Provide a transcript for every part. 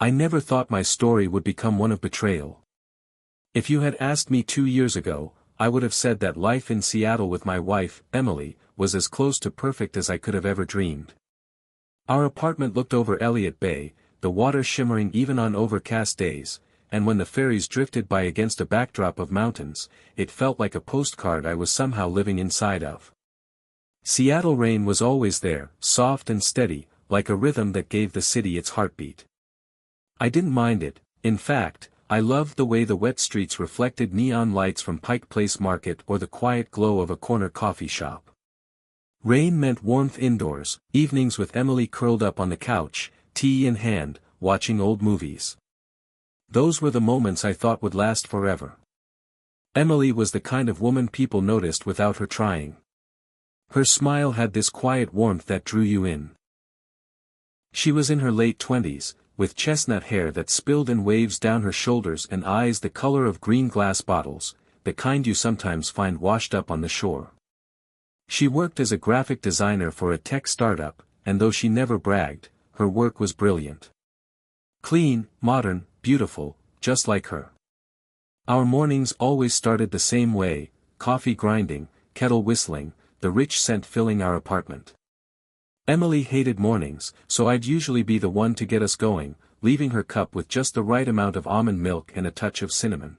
I never thought my story would become one of betrayal. If you had asked me 2 years ago, I would have said that life in Seattle with my wife, Emily, was as close to perfect as I could have ever dreamed. Our apartment looked over Elliott Bay, the water shimmering even on overcast days, and when the ferries drifted by against a backdrop of mountains, it felt like a postcard I was somehow living inside of. Seattle rain was always there, soft and steady, like a rhythm that gave the city its heartbeat. I didn't mind it. In fact, I loved the way the wet streets reflected neon lights from Pike Place Market or the quiet glow of a corner coffee shop. Rain meant warmth indoors, evenings with Emily curled up on the couch, tea in hand, watching old movies. Those were the moments I thought would last forever. Emily was the kind of woman people noticed without her trying. Her smile had this quiet warmth that drew you in. She was in her late 20s, with chestnut hair that spilled in waves down her shoulders and eyes the color of green glass bottles, the kind you sometimes find washed up on the shore. She worked as a graphic designer for a tech startup, and though she never bragged, her work was brilliant. Clean, modern, beautiful, just like her. Our mornings always started the same way, coffee grinding, kettle whistling, the rich scent filling our apartment. Emily hated mornings, so I'd usually be the one to get us going, leaving her cup with just the right amount of almond milk and a touch of cinnamon.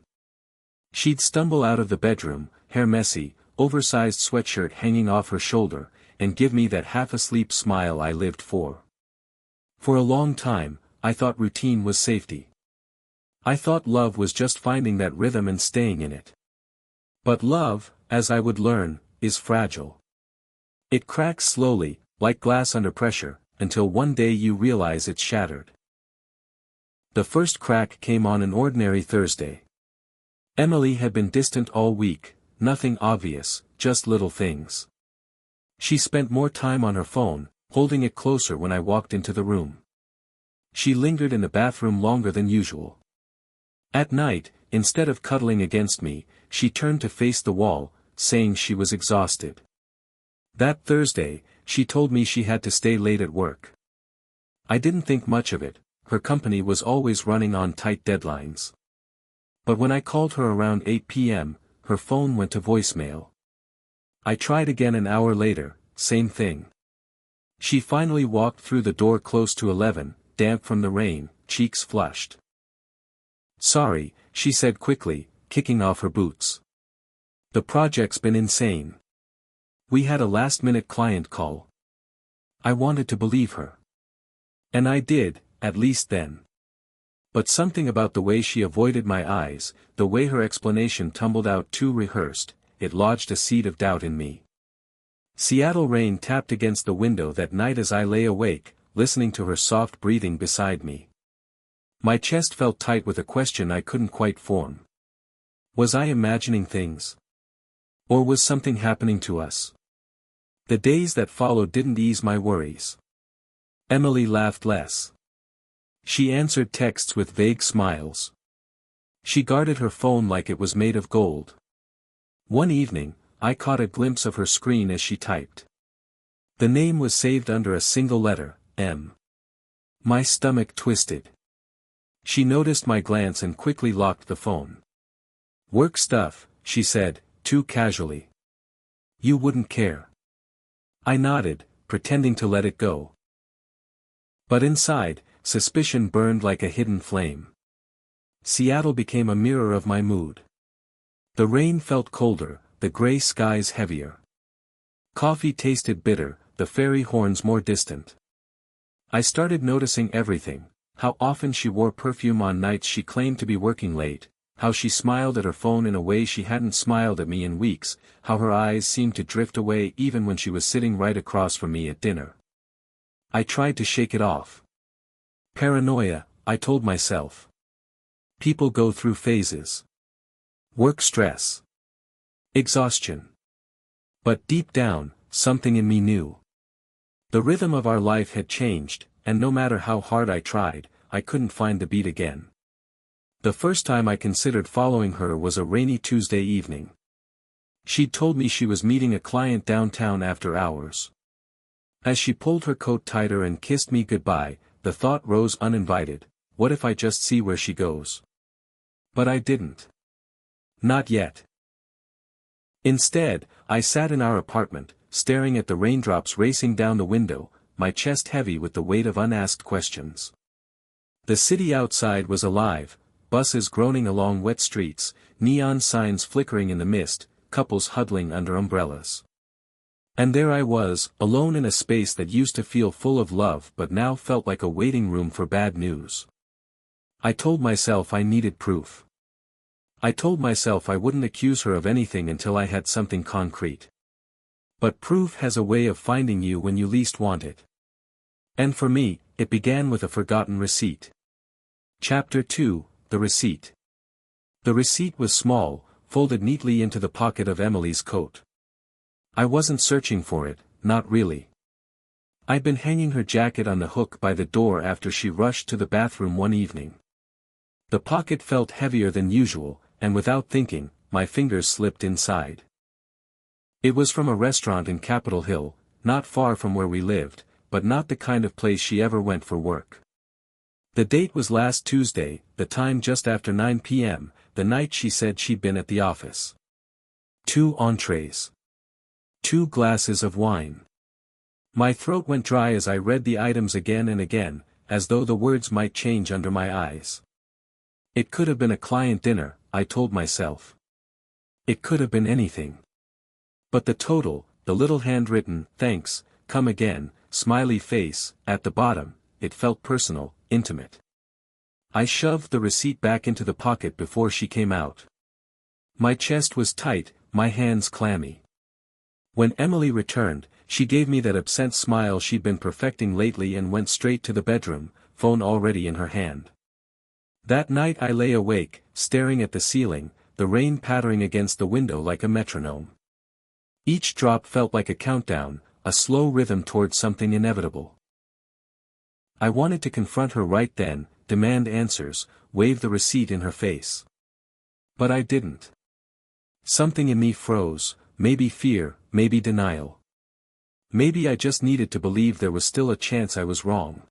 She'd stumble out of the bedroom, hair messy, oversized sweatshirt hanging off her shoulder, and give me that half-asleep smile I lived for. For a long time, I thought routine was safety. I thought love was just finding that rhythm and staying in it. But love, as I would learn, is fragile. It cracks slowly, like glass under pressure, until one day you realize it's shattered. The first crack came on an ordinary Thursday. Emily had been distant all week, nothing obvious, just little things. She spent more time on her phone, holding it closer when I walked into the room. She lingered in the bathroom longer than usual. At night, instead of cuddling against me, she turned to face the wall, saying she was exhausted. That Thursday, she told me she had to stay late at work. I didn't think much of it, her company was always running on tight deadlines. But when I called her around 8 p.m., her phone went to voicemail. I tried again an hour later, same thing. She finally walked through the door close to 11, damp from the rain, cheeks flushed. "Sorry," she said quickly, kicking off her boots. "The project's been insane. We had a last-minute client call." I wanted to believe her. And I did, at least then. But something about the way she avoided my eyes, the way her explanation tumbled out too rehearsed, it lodged a seed of doubt in me. Seattle rain tapped against the window that night as I lay awake, listening to her soft breathing beside me. My chest felt tight with a question I couldn't quite form. Was I imagining things? Or was something happening to us? The days that followed didn't ease my worries. Emily laughed less. She answered texts with vague smiles. She guarded her phone like it was made of gold. One evening, I caught a glimpse of her screen as she typed. The name was saved under a single letter, M. My stomach twisted. She noticed my glance and quickly locked the phone. "Work stuff," she said, too casually. "You wouldn't care." I nodded, pretending to let it go. But inside, suspicion burned like a hidden flame. Seattle became a mirror of my mood. The rain felt colder, the gray skies heavier. Coffee tasted bitter, the ferry horns more distant. I started noticing everything, how often she wore perfume on nights she claimed to be working late, how she smiled at her phone in a way she hadn't smiled at me in weeks, how her eyes seemed to drift away even when she was sitting right across from me at dinner. I tried to shake it off. Paranoia, I told myself. People go through phases. Work stress. Exhaustion. But deep down, something in me knew. The rhythm of our life had changed, and no matter how hard I tried, I couldn't find the beat again. The first time I considered following her was a rainy Tuesday evening. She'd told me she was meeting a client downtown after hours. As she pulled her coat tighter and kissed me goodbye, the thought rose uninvited, what if I just see where she goes? But I didn't. Not yet. Instead, I sat in our apartment, staring at the raindrops racing down the window, my chest heavy with the weight of unasked questions. The city outside was alive, buses groaning along wet streets, neon signs flickering in the mist, couples huddling under umbrellas. And there I was, alone in a space that used to feel full of love but now felt like a waiting room for bad news. I told myself I needed proof. I told myself I wouldn't accuse her of anything until I had something concrete. But proof has a way of finding you when you least want it. And for me, it began with a forgotten receipt. Chapter 2, The Receipt. The receipt was small, folded neatly into the pocket of Emily's coat. I wasn't searching for it, not really. I'd been hanging her jacket on the hook by the door after she rushed to the bathroom one evening. The pocket felt heavier than usual, and without thinking, my fingers slipped inside. It was from a restaurant in Capitol Hill, not far from where we lived, but not the kind of place she ever went for work. The date was last Tuesday, the time just after 9 p.m., the night she said she'd been at the office. 2 entrees. 2 glasses of wine. My throat went dry as I read the items again and again, as though the words might change under my eyes. It could have been a client dinner, I told myself. It could have been anything. But the total, the little handwritten, "Thanks, come again," smiley face, at the bottom, it felt personal, intimate. I shoved the receipt back into the pocket before she came out. My chest was tight, my hands clammy. When Emily returned, she gave me that absent smile she'd been perfecting lately and went straight to the bedroom, phone already in her hand. That night I lay awake, staring at the ceiling, the rain pattering against the window like a metronome. Each drop felt like a countdown, a slow rhythm towards something inevitable. I wanted to confront her right then, demand answers, wave the receipt in her face. But I didn't. Something in me froze, maybe fear, maybe denial. Maybe I just needed to believe there was still a chance I was wrong.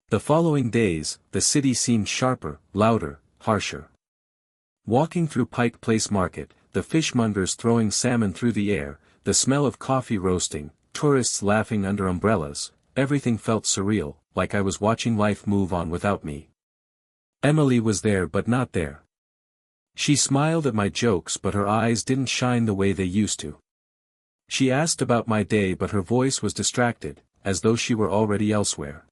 The following days, the city seemed sharper, louder, harsher. Walking through Pike Place Market, the fishmongers throwing salmon through the air, the smell of coffee roasting, tourists laughing under umbrellas, everything felt surreal, like I was watching life move on without me. Emily was there but not there. She smiled at my jokes but her eyes didn't shine the way they used to. She asked about my day but her voice was distracted, as though she were already elsewhere.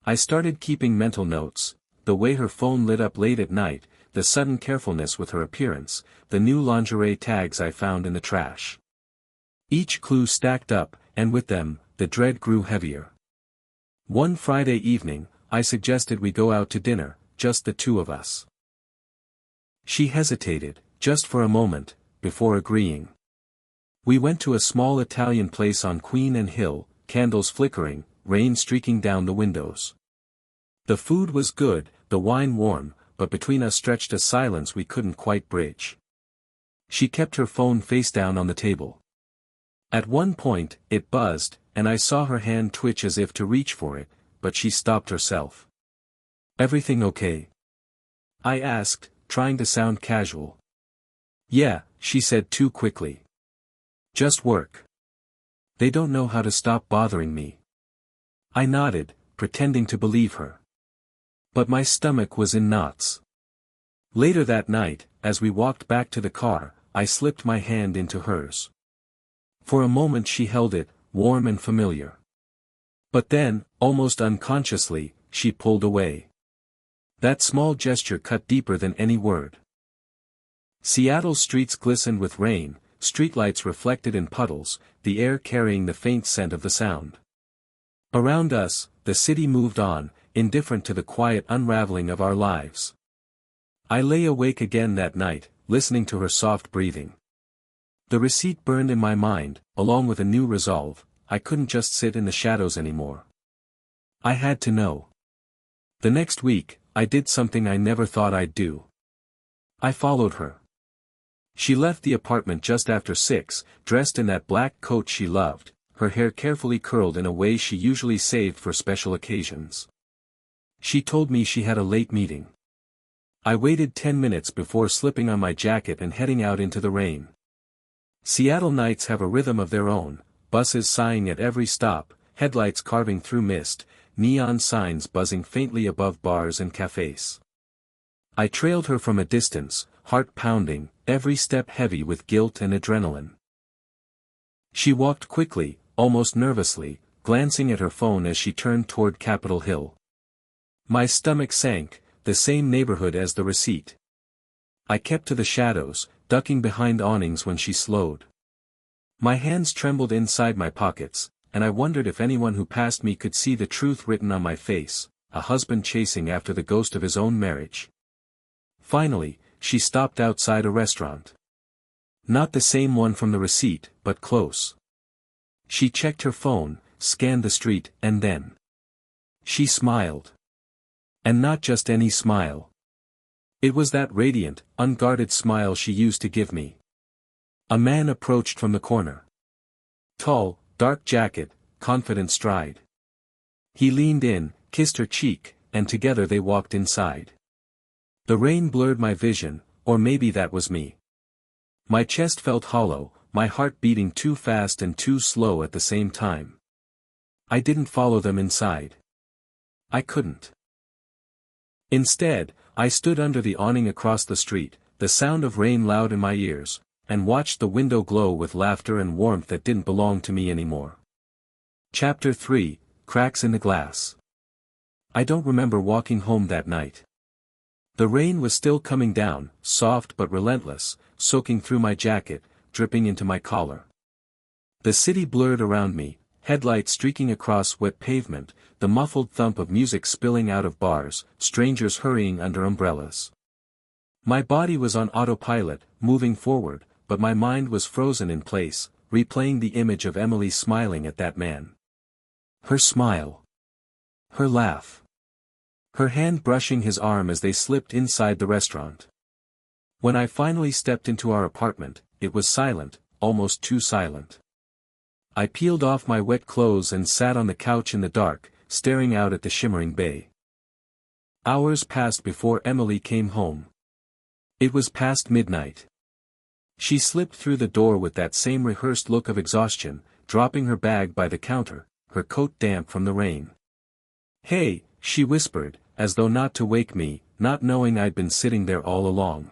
I started keeping mental notes, the way her phone lit up late at night, the sudden carefulness with her appearance, the new lingerie tags I found in the trash. Each clue stacked up, and with them, the dread grew heavier. One Friday evening, I suggested we go out to dinner, just the two of us. She hesitated, just for a moment, before agreeing. We went to a small Italian place on Queen and Hill, candles flickering, rain streaking down the windows. The food was good, the wine warm, but between us stretched a silence we couldn't quite bridge. She kept her phone face down on the table. At one point, it buzzed, and I saw her hand twitch as if to reach for it, but she stopped herself. "Everything okay?" I asked, trying to sound casual. "Yeah," she said too quickly. "Just work. They don't know how to stop bothering me." I nodded, pretending to believe her. But my stomach was in knots. Later that night, as we walked back to the car, I slipped my hand into hers. For a moment she held it, warm and familiar. But then, almost unconsciously, she pulled away. That small gesture cut deeper than any word. Seattle's streets glistened with rain, streetlights reflected in puddles, the air carrying the faint scent of the sound. Around us, the city moved on, indifferent to the quiet unraveling of our lives. I lay awake again that night, listening to her soft breathing. The receipt burned in my mind, along with a new resolve. I couldn't just sit in the shadows anymore. I had to know. The next week, I did something I never thought I'd do. I followed her. She left the apartment just after 6, dressed in that black coat she loved, her hair carefully curled in a way she usually saved for special occasions. She told me she had a late meeting. I waited 10 minutes before slipping on my jacket and heading out into the rain. Seattle nights have a rhythm of their own, buses sighing at every stop, headlights carving through mist, neon signs buzzing faintly above bars and cafes. I trailed her from a distance, heart pounding, every step heavy with guilt and adrenaline. She walked quickly, almost nervously, glancing at her phone as she turned toward Capitol Hill. My stomach sank, the same neighborhood as the receipt. I kept to the shadows, ducking behind awnings when she slowed. My hands trembled inside my pockets, and I wondered if anyone who passed me could see the truth written on my face, a husband chasing after the ghost of his own marriage. Finally, she stopped outside a restaurant. Not the same one from the receipt, but close. She checked her phone, scanned the street, and then she smiled. And not just any smile. It was that radiant, unguarded smile she used to give me. A man approached from the corner. Tall, dark jacket, confident stride. He leaned in, kissed her cheek, and together they walked inside. The rain blurred my vision, or maybe that was me. My chest felt hollow, my heart beating too fast and too slow at the same time. I didn't follow them inside. I couldn't. Instead, I stood under the awning across the street, the sound of rain loud in my ears, and watched the window glow with laughter and warmth that didn't belong to me anymore. Chapter 3, Cracks in the Glass. I don't remember walking home that night. The rain was still coming down, soft but relentless, soaking through my jacket, dripping into my collar. The city blurred around me, headlights streaking across wet pavement, the muffled thump of music spilling out of bars, strangers hurrying under umbrellas. My body was on autopilot, moving forward, but my mind was frozen in place, replaying the image of Emily smiling at that man. Her smile. Her laugh. Her hand brushing his arm as they slipped inside the restaurant. When I finally stepped into our apartment, it was silent, almost too silent. I peeled off my wet clothes and sat on the couch in the dark, staring out at the shimmering bay. Hours passed before Emily came home. It was past midnight. She slipped through the door with that same rehearsed look of exhaustion, dropping her bag by the counter, her coat damp from the rain. "Hey," she whispered, as though not to wake me, not knowing I'd been sitting there all along.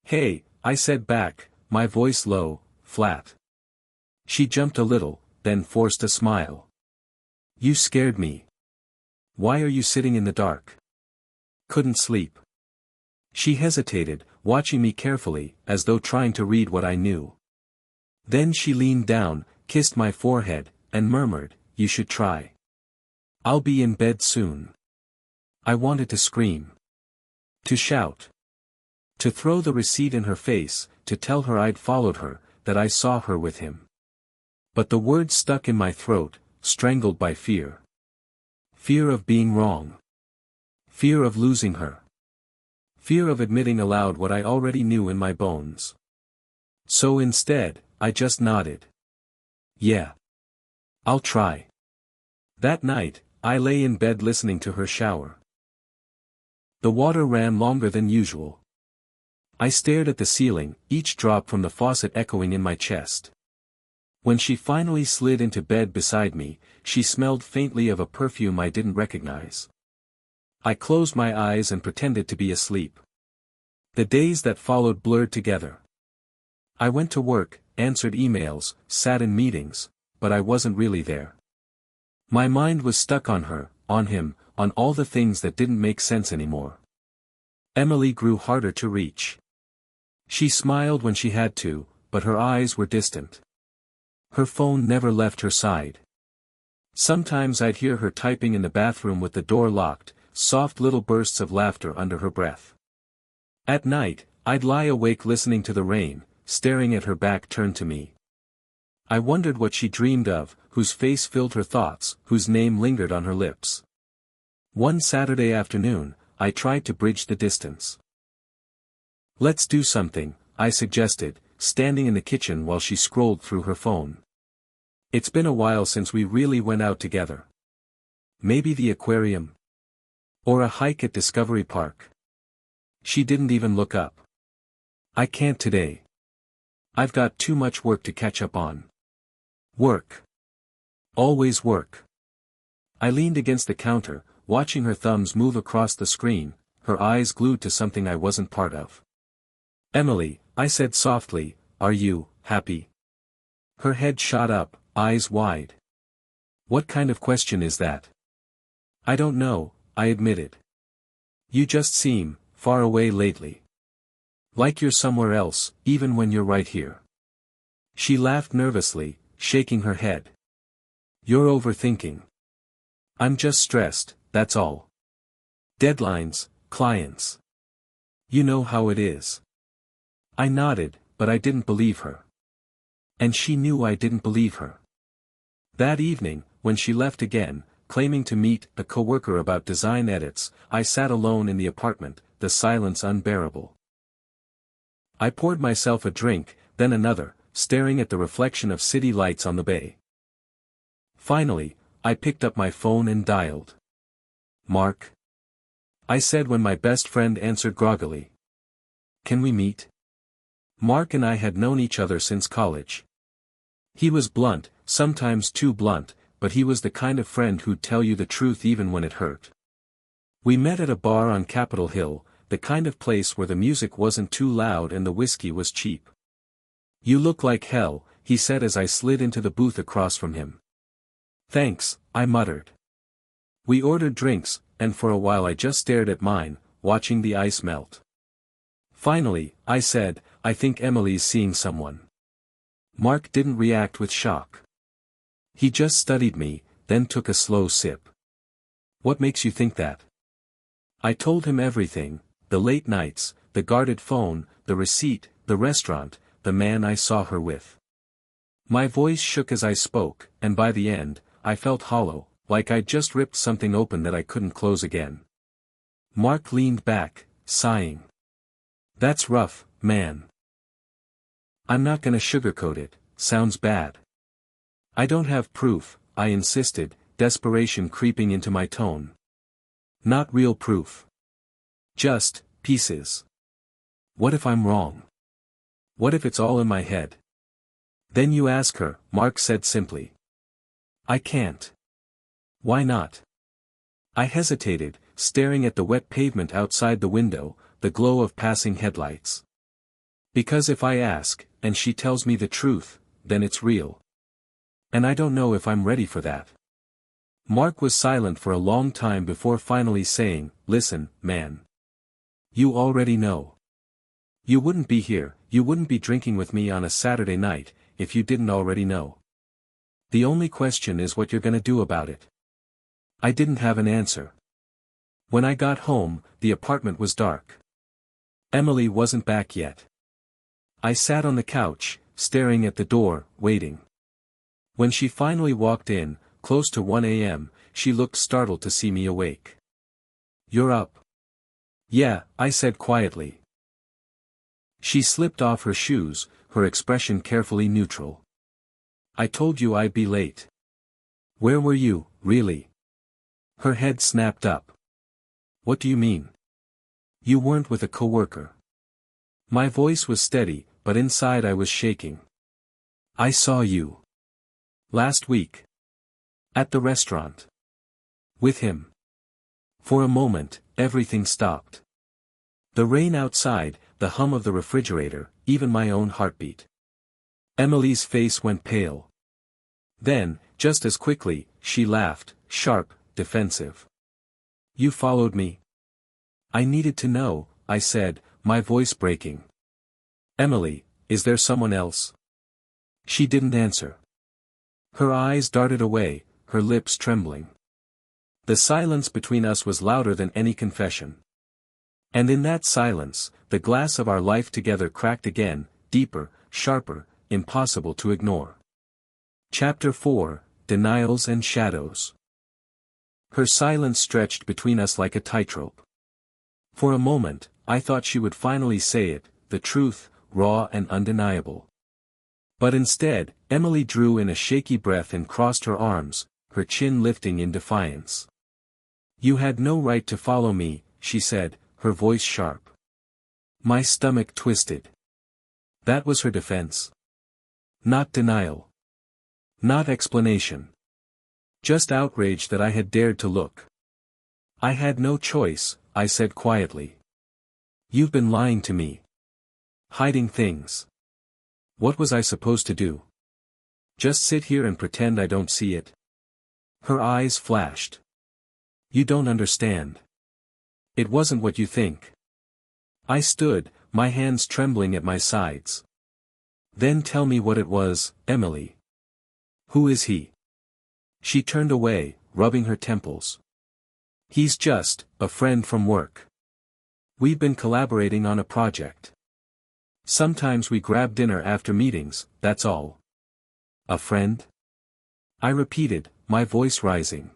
"Hey," I said back, my voice low, flat. She jumped a little, then forced a smile. "You scared me. Why are you sitting in the dark?" "Couldn't sleep." She hesitated, watching me carefully, as though trying to read what I knew. Then she leaned down, kissed my forehead, and murmured, "You should try. I'll be in bed soon." I wanted to scream. To shout. To throw the receipt in her face, to tell her I'd followed her, that I saw her with him. But the words stuck in my throat, strangled by fear. Fear of being wrong. Fear of losing her. Fear of admitting aloud what I already knew in my bones. So instead, I just nodded. "Yeah. I'll try." That night, I lay in bed listening to her shower. The water ran longer than usual. I stared at the ceiling, each drop from the faucet echoing in my chest. When she finally slid into bed beside me, she smelled faintly of a perfume I didn't recognize. I closed my eyes and pretended to be asleep. The days that followed blurred together. I went to work, answered emails, sat in meetings, but I wasn't really there. My mind was stuck on her, on him, on all the things that didn't make sense anymore. Emily grew harder to reach. She smiled when she had to, but her eyes were distant. Her phone never left her side. Sometimes I'd hear her typing in the bathroom with the door locked, soft little bursts of laughter under her breath. At night, I'd lie awake listening to the rain, staring at her back turned to me. I wondered what she dreamed of, whose face filled her thoughts, whose name lingered on her lips. One Saturday afternoon, I tried to bridge the distance. "Let's do something," I suggested, standing in the kitchen while she scrolled through her phone. "It's been a while since we really went out together. Maybe the aquarium?" Or a hike at Discovery Park. She didn't even look up. I can't today. I've got too much work to catch up on. Work. Always work. I leaned against the counter, watching her thumbs move across the screen, her eyes glued to something I wasn't part of. Emily, I said softly, are you happy? Her head shot up, eyes wide. What kind of question is that? I don't know, I admitted. You just seem far away lately. Like you're somewhere else, even when you're right here. She laughed nervously, shaking her head. You're overthinking. I'm just stressed, that's all. Deadlines, clients. You know how it is. I nodded, but I didn't believe her. And she knew I didn't believe her. That evening, when she left again, claiming to meet a coworker about design edits, I sat alone in the apartment, the silence unbearable. I poured myself a drink, then another, staring at the reflection of city lights on the bay. Finally, I picked up my phone and dialed. Mark? I said when my best friend answered groggily. Can we meet? Mark and I had known each other since college. He was blunt, sometimes too blunt, but he was the kind of friend who'd tell you the truth even when it hurt. We met at a bar on Capitol Hill, the kind of place where the music wasn't too loud and the whiskey was cheap. You look like hell, he said as I slid into the booth across from him. Thanks, I muttered. We ordered drinks, and for a while I just stared at mine, watching the ice melt. Finally, I said, I think Emily's seeing someone. Mark didn't react with shock. He just studied me, then took a slow sip. What makes you think that? I told him everything, the late nights, the guarded phone, the receipt, the restaurant, the man I saw her with. My voice shook as I spoke, and by the end, I felt hollow, like I'd just ripped something open that I couldn't close again. Mark leaned back, sighing. That's rough, man. I'm not gonna sugarcoat it, sounds bad. I don't have proof, I insisted, desperation creeping into my tone. Not real proof. Just pieces. What if I'm wrong? What if it's all in my head? Then you ask her, Mark said simply. I can't. Why not? I hesitated, staring at the wet pavement outside the window, the glow of passing headlights. Because if I ask, and she tells me the truth, then it's real. And I don't know if I'm ready for that. Mark was silent for a long time before finally saying, listen, man. You already know. You wouldn't be here, you wouldn't be drinking with me on a Saturday night, if you didn't already know. The only question is what you're gonna do about it. I didn't have an answer. When I got home, the apartment was dark. Emily wasn't back yet. I sat on the couch, staring at the door, waiting. When she finally walked in, close to 1 a.m., she looked startled to see me awake. You're up. Yeah, I said quietly. She slipped off her shoes, her expression carefully neutral. I told you I'd be late. Where were you, really? Her head snapped up. What do you mean? You weren't with a coworker. My voice was steady, but inside I was shaking. I saw you. Last week. At the restaurant. With him. For a moment, everything stopped. The rain outside, the hum of the refrigerator, even my own heartbeat. Emily's face went pale. Then, just as quickly, she laughed, sharp, defensive. You followed me? I needed to know, I said, my voice breaking. Emily, is there someone else? She didn't answer. Her eyes darted away, her lips trembling. The silence between us was louder than any confession. And in that silence, the glass of our life together cracked again, deeper, sharper, impossible to ignore. Chapter 4, Denials and Shadows. Her silence stretched between us like a tightrope. For a moment, I thought she would finally say it, the truth, raw and undeniable. But instead, Emily drew in a shaky breath and crossed her arms, her chin lifting in defiance. You had no right to follow me, she said, her voice sharp. My stomach twisted. That was her defense. Not denial. Not explanation. Just outrage that I had dared to look. I had no choice, I said quietly. You've been lying to me. Hiding things. What was I supposed to do? Just sit here and pretend I don't see it? Her eyes flashed. You don't understand. It wasn't what you think. I stood, my hands trembling at my sides. Then tell me what it was, Emily. Who is he? She turned away, rubbing her temples. He's just a friend from work. We've been collaborating on a project. Sometimes we grab dinner after meetings, that's all. A friend? I repeated, my voice rising.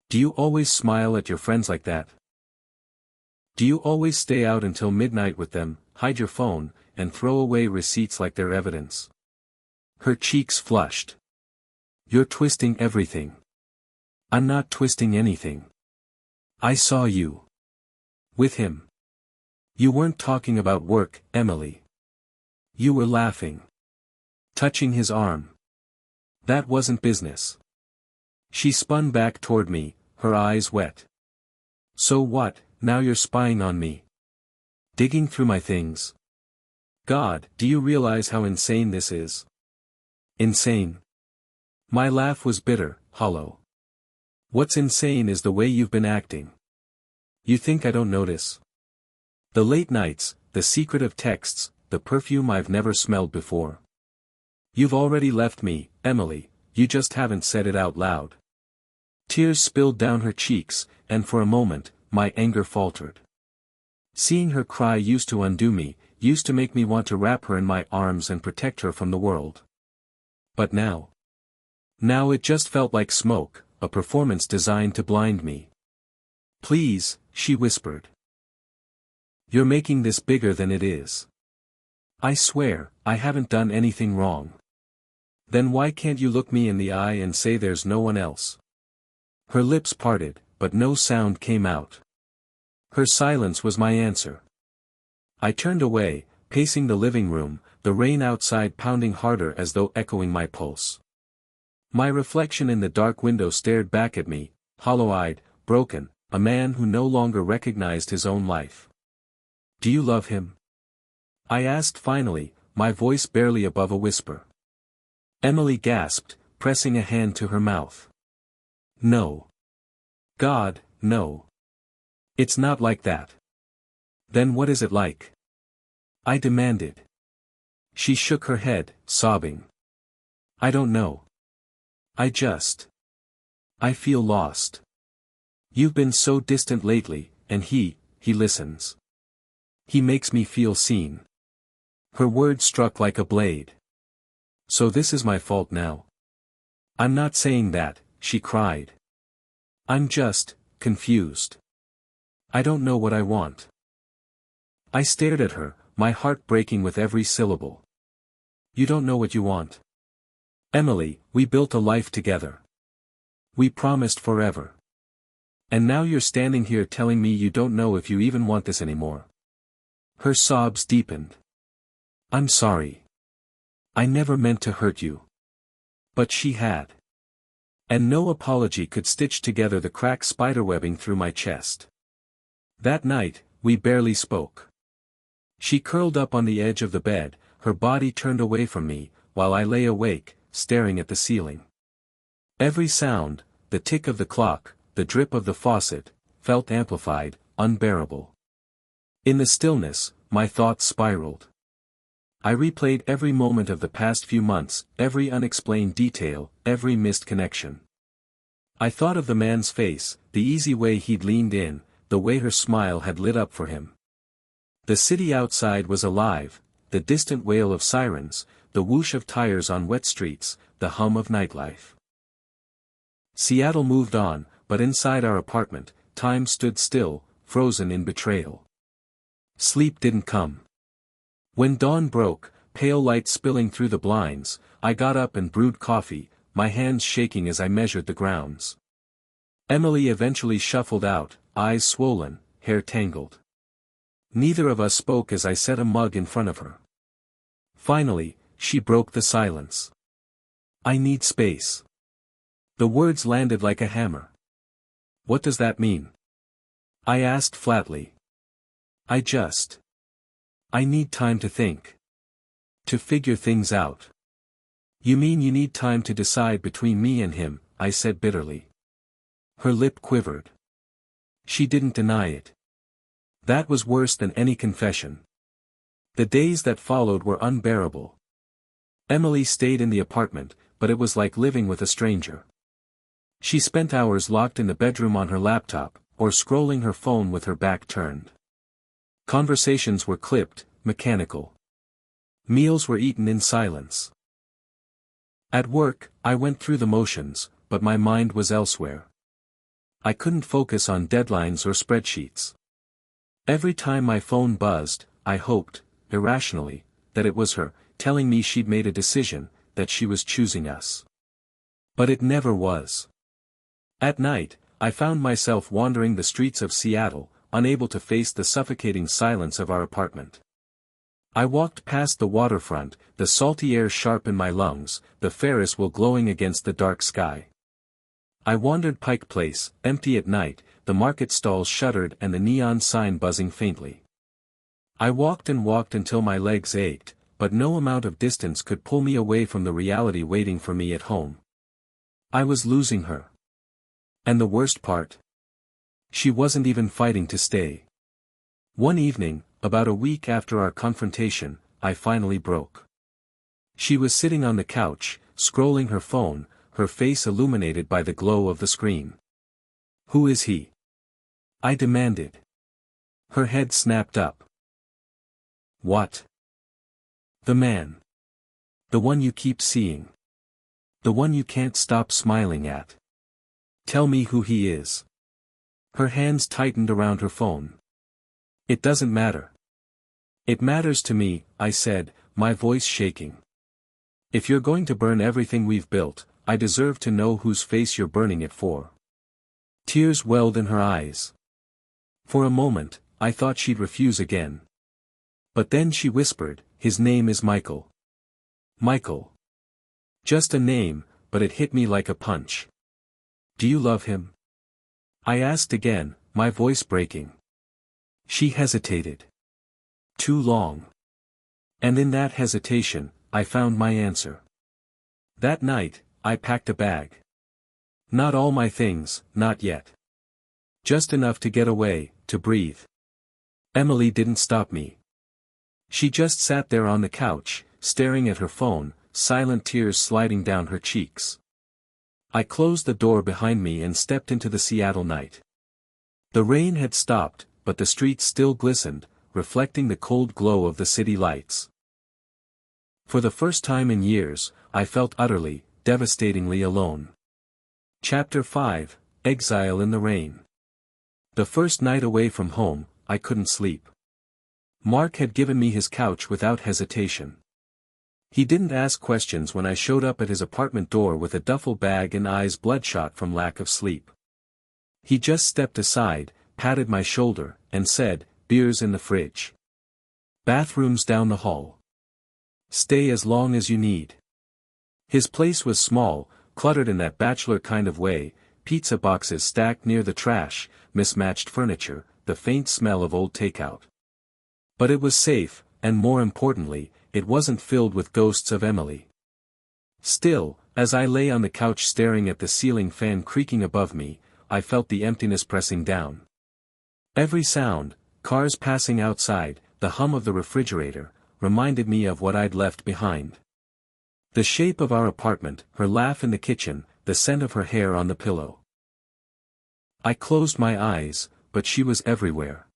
Do you always smile at your friends like that? Do you always stay out until midnight with them, hide your phone, and throw away receipts like they're evidence? Her cheeks flushed. You're twisting everything. I'm not twisting anything. I saw you. With him. You weren't talking about work, Emily. You were laughing. Touching his arm. That wasn't business. She spun back toward me, her eyes wet. So what, now you're spying on me? Digging through my things? God, do you realize how insane this is? Insane. My laugh was bitter, hollow. What's insane is the way you've been acting. You think I don't notice? The late nights, the secretive texts, the perfume I've never smelled before. You've already left me, Emily, you just haven't said it out loud. Tears spilled down her cheeks, and for a moment, my anger faltered. Seeing her cry used to undo me, used to make me want to wrap her in my arms and protect her from the world. But now? Now it just felt like smoke, a performance designed to blind me. Please, she whispered. You're making this bigger than it is. I swear, I haven't done anything wrong. Then why can't you look me in the eye and say there's no one else? Her lips parted, but no sound came out. Her silence was my answer. I turned away, pacing the living room, the rain outside pounding harder as though echoing my pulse. My reflection in the dark window stared back at me, hollow-eyed, broken, a man who no longer recognized his own life. Do you love him? I asked finally, my voice barely above a whisper. Emily gasped, pressing a hand to her mouth. No. God, no. It's not like that. Then what is it like? I demanded. She shook her head, sobbing. I don't know. I feel lost. You've been so distant lately, and he listens. He makes me feel seen. Her words struck like a blade. So this is my fault now? I'm not saying that, she cried. I'm just confused. I don't know what I want. I stared at her, my heart breaking with every syllable. You don't know what you want. Emily, we built a life together. We promised forever. And now you're standing here telling me you don't know if you even want this anymore. Her sobs deepened. I'm sorry. I never meant to hurt you. But she had. And no apology could stitch together the cracked spiderwebbing through my chest. That night, we barely spoke. She curled up on the edge of the bed, her body turned away from me, while I lay awake, staring at the ceiling. Every sound, the tick of the clock, the drip of the faucet, felt amplified, unbearable. In the stillness, my thoughts spiraled. I replayed every moment of the past few months, every unexplained detail, every missed connection. I thought of the man's face, the easy way he'd leaned in, the way her smile had lit up for him. The city outside was alive, the distant wail of sirens, the whoosh of tires on wet streets, the hum of nightlife. Seattle moved on, but inside our apartment, time stood still, frozen in betrayal. Sleep didn't come. When dawn broke, pale light spilling through the blinds, I got up and brewed coffee, my hands shaking as I measured the grounds. Emily eventually shuffled out, eyes swollen, hair tangled. Neither of us spoke as I set a mug in front of her. Finally, she broke the silence. "I need space." The words landed like a hammer. "What does that mean?" I asked flatly. I need time to think. To figure things out." "You mean you need time to decide between me and him," I said bitterly. Her lip quivered. She didn't deny it. That was worse than any confession. The days that followed were unbearable. Emily stayed in the apartment, but it was like living with a stranger. She spent hours locked in the bedroom on her laptop, or scrolling her phone with her back turned. Conversations were clipped, mechanical. Meals were eaten in silence. At work, I went through the motions, but my mind was elsewhere. I couldn't focus on deadlines or spreadsheets. Every time my phone buzzed, I hoped, irrationally, that it was her, telling me she'd made a decision, that she was choosing us. But it never was. At night, I found myself wandering the streets of Seattle, unable to face the suffocating silence of our apartment. I walked past the waterfront, the salty air sharp in my lungs, the Ferris wheel glowing against the dark sky. I wandered Pike Place, empty at night, the market stalls shuttered and the neon sign buzzing faintly. I walked and walked until my legs ached, but no amount of distance could pull me away from the reality waiting for me at home. I was losing her. And the worst part? She wasn't even fighting to stay. One evening, about a week after our confrontation, I finally broke. She was sitting on the couch, scrolling her phone, her face illuminated by the glow of the screen. "Who is he?" I demanded. Her head snapped up. "What?" "The man. The one you keep seeing. The one you can't stop smiling at. Tell me who he is." Her hands tightened around her phone. "It doesn't matter." "It matters to me," I said, my voice shaking. "If you're going to burn everything we've built, I deserve to know whose face you're burning it for." Tears welled in her eyes. For a moment, I thought she'd refuse again. But then she whispered, "His name is Michael." Michael. Just a name, but it hit me like a punch. "Do you love him?" I asked again, my voice breaking. She hesitated. Too long. And in that hesitation, I found my answer. That night, I packed a bag. Not all my things, not yet. Just enough to get away, to breathe. Emily didn't stop me. She just sat there on the couch, staring at her phone, silent tears sliding down her cheeks. I closed the door behind me and stepped into the Seattle night. The rain had stopped, but the streets still glistened, reflecting the cold glow of the city lights. For the first time in years, I felt utterly, devastatingly alone. Chapter 5, Exile in the Rain. The first night away from home, I couldn't sleep. Mark had given me his couch without hesitation. He didn't ask questions when I showed up at his apartment door with a duffel bag and eyes bloodshot from lack of sleep. He just stepped aside, patted my shoulder, and said, "Beer's in the fridge. Bathrooms down the hall. Stay as long as you need." His place was small, cluttered in that bachelor kind of way, pizza boxes stacked near the trash, mismatched furniture, the faint smell of old takeout. But it was safe, and more importantly, it wasn't filled with ghosts of Emily. Still, as I lay on the couch staring at the ceiling fan creaking above me, I felt the emptiness pressing down. Every sound, cars passing outside, the hum of the refrigerator, reminded me of what I'd left behind. The shape of our apartment, her laugh in the kitchen, the scent of her hair on the pillow. I closed my eyes, but she was everywhere.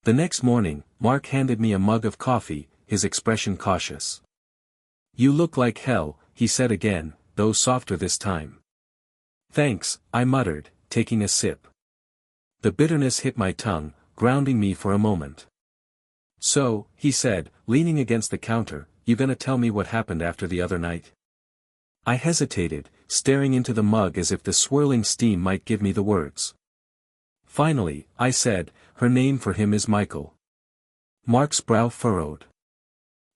The next morning, Mark handed me a mug of coffee, his expression cautious. "You look like hell," he said again, though softer this time. "Thanks," I muttered, taking a sip. The bitterness hit my tongue, grounding me for a moment. "So," he said, leaning against the counter, "you gonna tell me what happened after the other night?" I hesitated, staring into the mug as if the swirling steam might give me the words. Finally, I said, her name for him is Michael. Mark's brow furrowed.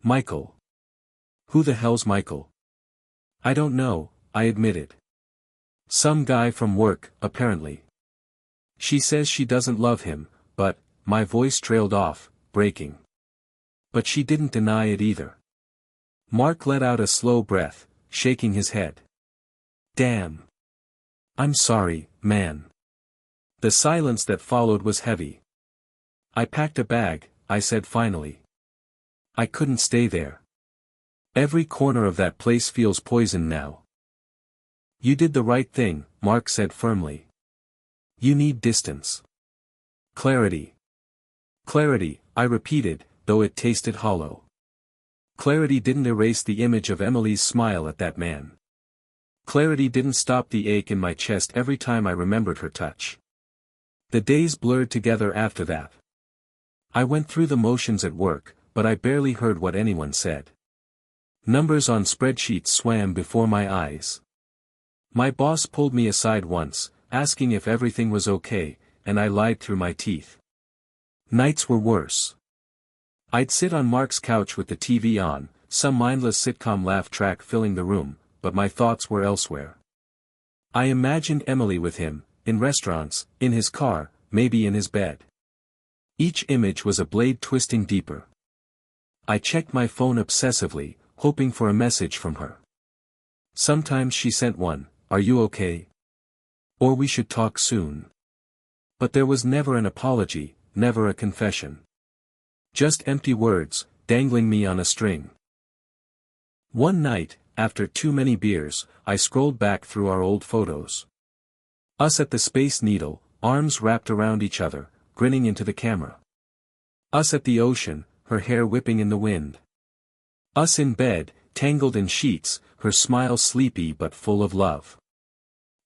Michael. Who the hell's Michael? I don't know, I admitted. Some guy from work, apparently. She says she doesn't love him, but, my voice trailed off, breaking. But she didn't deny it either. Mark let out a slow breath, shaking his head. Damn. I'm sorry, man. The silence that followed was heavy. I packed a bag, I said finally. I couldn't stay there. Every corner of that place feels poison now. You did the right thing, Mark said firmly. You need distance. Clarity. Clarity, I repeated, though it tasted hollow. Clarity didn't erase the image of Emily's smile at that man. Clarity didn't stop the ache in my chest every time I remembered her touch. The days blurred together after that. I went through the motions at work, but I barely heard what anyone said. Numbers on spreadsheets swam before my eyes. My boss pulled me aside once, asking if everything was okay, and I lied through my teeth. Nights were worse. I'd sit on Mark's couch with the TV on, some mindless sitcom laugh track filling the room, but my thoughts were elsewhere. I imagined Emily with him, in restaurants, in his car, maybe in his bed. Each image was a blade twisting deeper. I checked my phone obsessively, hoping for a message from her. Sometimes she sent one, "Are you okay? Or we should talk soon." But there was never an apology, never a confession. Just empty words, dangling me on a string. One night, after too many beers, I scrolled back through our old photos. Us at the Space Needle, arms wrapped around each other, grinning into the camera. Us at the ocean, her hair whipping in the wind. Us in bed, tangled in sheets, her smile sleepy but full of love.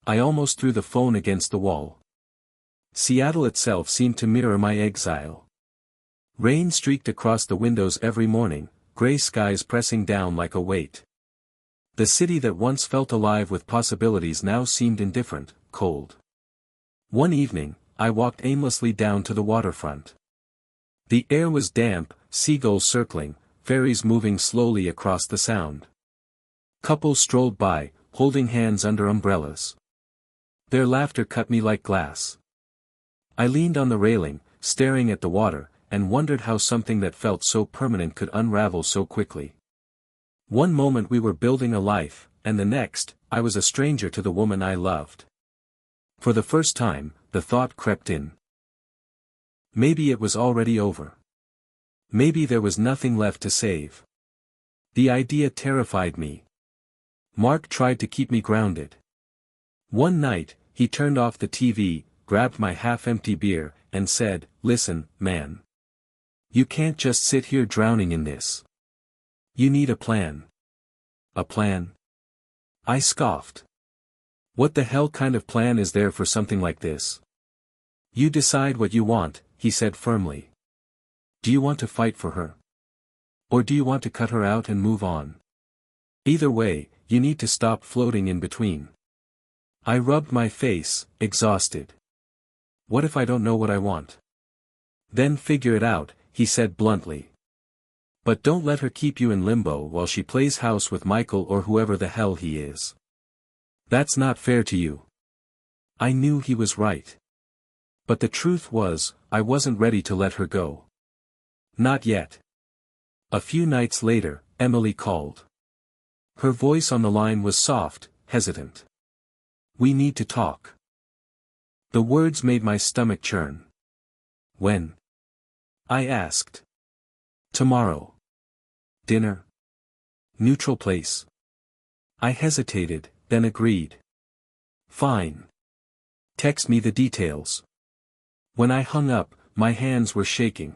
I almost threw the phone against the wall. Seattle itself seemed to mirror my exile. Rain streaked across the windows every morning, gray skies pressing down like a weight. The city that once felt alive with possibilities now seemed indifferent, cold. One evening, I walked aimlessly down to the waterfront. The air was damp, seagulls circling, ferries moving slowly across the sound. Couples strolled by, holding hands under umbrellas. Their laughter cut me like glass. I leaned on the railing, staring at the water, and wondered how something that felt so permanent could unravel so quickly. One moment we were building a life, and the next, I was a stranger to the woman I loved. For the first time, the thought crept in. Maybe it was already over. Maybe there was nothing left to save. The idea terrified me. Mark tried to keep me grounded. One night, he turned off the TV, grabbed my half-empty beer, and said, "Listen, man. You can't just sit here drowning in this. You need a plan." A plan? I scoffed. What the hell kind of plan is there for something like this? You decide what you want, he said firmly. Do you want to fight for her? Or do you want to cut her out and move on? Either way, you need to stop floating in between. I rubbed my face, exhausted. What if I don't know what I want? Then figure it out, he said bluntly. But don't let her keep you in limbo while she plays house with Michael or whoever the hell he is. That's not fair to you. I knew he was right. But the truth was, I wasn't ready to let her go. Not yet. A few nights later, Emily called. Her voice on the line was soft, hesitant. We need to talk. The words made my stomach churn. When? I asked. Tomorrow. Dinner? Neutral place. I hesitated, then agreed. Fine. Text me the details. When I hung up, my hands were shaking.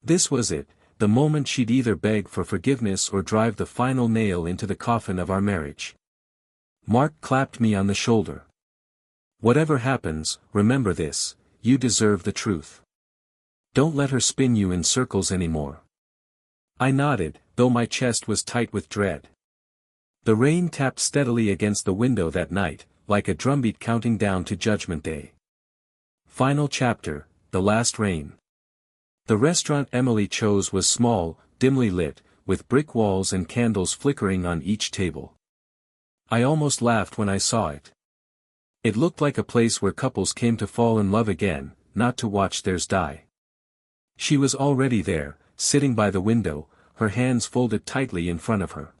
This was it, the moment she'd either beg for forgiveness or drive the final nail into the coffin of our marriage. Mark clapped me on the shoulder. Whatever happens, remember this, you deserve the truth. Don't let her spin you in circles anymore. I nodded, though my chest was tight with dread. The rain tapped steadily against the window that night, like a drumbeat counting down to Judgment Day. Final chapter, The Last Rain. The restaurant Emily chose was small, dimly lit, with brick walls and candles flickering on each table. I almost laughed when I saw it. It looked like a place where couples came to fall in love again, not to watch theirs die. She was already there, sitting by the window, her hands folded tightly in front of her.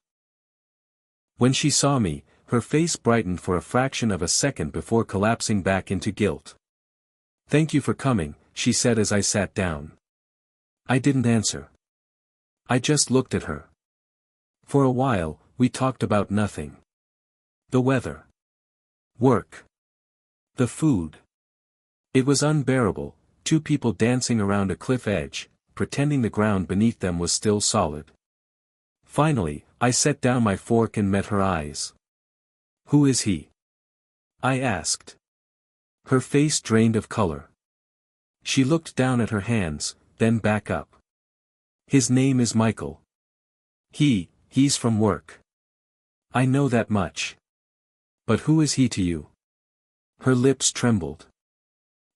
When she saw me, her face brightened for a fraction of a second before collapsing back into guilt. "Thank you for coming," she said as I sat down. I didn't answer. I just looked at her. For a while, we talked about nothing. The weather. Work. The food. It was unbearable, two people dancing around a cliff edge, pretending the ground beneath them was still solid. Finally, I set down my fork and met her eyes. "Who is he?" I asked. Her face drained of color. She looked down at her hands, then back up. "His name is Michael. He's from work." "I know that much. But who is he to you?" Her lips trembled.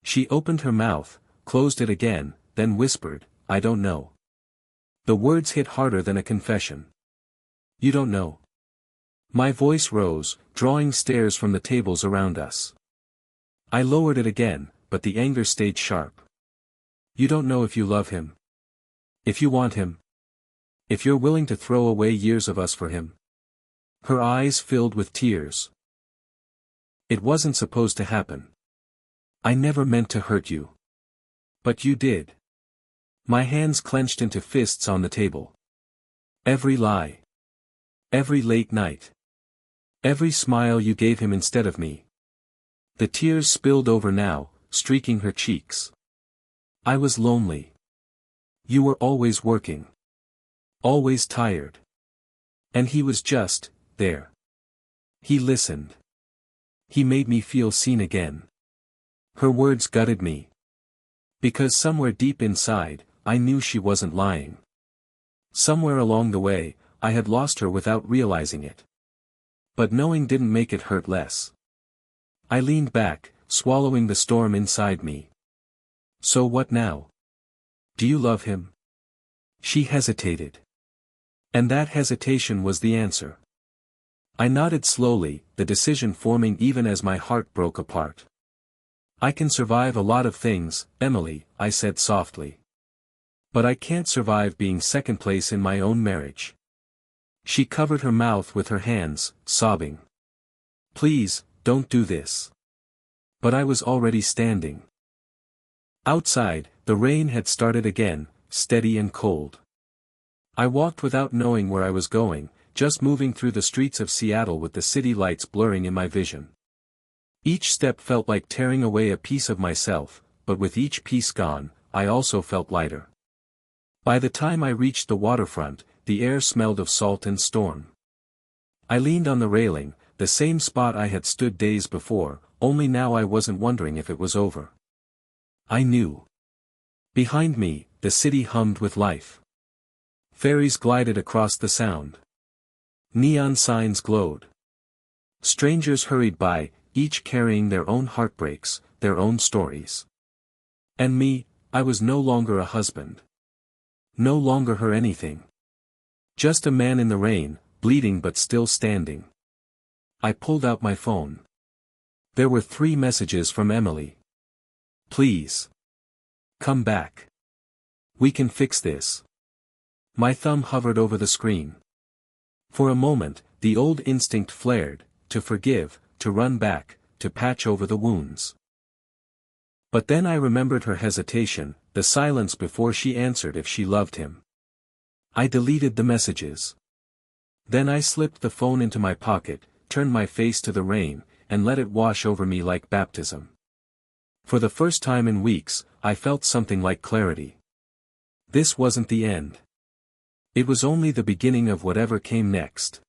She opened her mouth, closed it again, then whispered, "I don't know." The words hit harder than a confession. "You don't know?" My voice rose, drawing stares from the tables around us. I lowered it again, but the anger stayed sharp. "You don't know if you love him? If you want him? If you're willing to throw away years of us for him?" Her eyes filled with tears. "It wasn't supposed to happen. I never meant to hurt you. But you did." My hands clenched into fists on the table. Every lie. Every late night. Every smile you gave him instead of me. The tears spilled over now, streaking her cheeks. I was lonely. You were always working. Always tired. And he was just there. He listened. He made me feel seen again. Her words gutted me. Because somewhere deep inside, I knew she wasn't lying. Somewhere along the way, I had lost her without realizing it. But knowing didn't make it hurt less. I leaned back, swallowing the storm inside me. "So what now? Do you love him?" She hesitated. And that hesitation was the answer. I nodded slowly, the decision forming even as my heart broke apart. "I can survive a lot of things, Emily," I said softly. "But I can't survive being second place in my own marriage." She covered her mouth with her hands, sobbing. "Please, don't do this." But I was already standing. Outside, the rain had started again, steady and cold. I walked without knowing where I was going, just moving through the streets of Seattle with the city lights blurring in my vision. Each step felt like tearing away a piece of myself, but with each piece gone, I also felt lighter. By the time I reached the waterfront, the air smelled of salt and storm. I leaned on the railing, the same spot I had stood days before, only now I wasn't wondering if it was over. I knew. Behind me, the city hummed with life. Ferries glided across the Sound. Neon signs glowed. Strangers hurried by, each carrying their own heartbreaks, their own stories. And me, I was no longer a husband. No longer her anything. Just a man in the rain, bleeding but still standing. I pulled out my phone. There were 3 messages from Emily. "Please. Come back. We can fix this." My thumb hovered over the screen. For a moment, the old instinct flared, to forgive, to run back, to patch over the wounds. But then I remembered her hesitation, the silence before she answered if she loved him. I deleted the messages. Then I slipped the phone into my pocket, turned my face to the rain, and let it wash over me like baptism. For the first time in weeks, I felt something like clarity. This wasn't the end. It was only the beginning of whatever came next.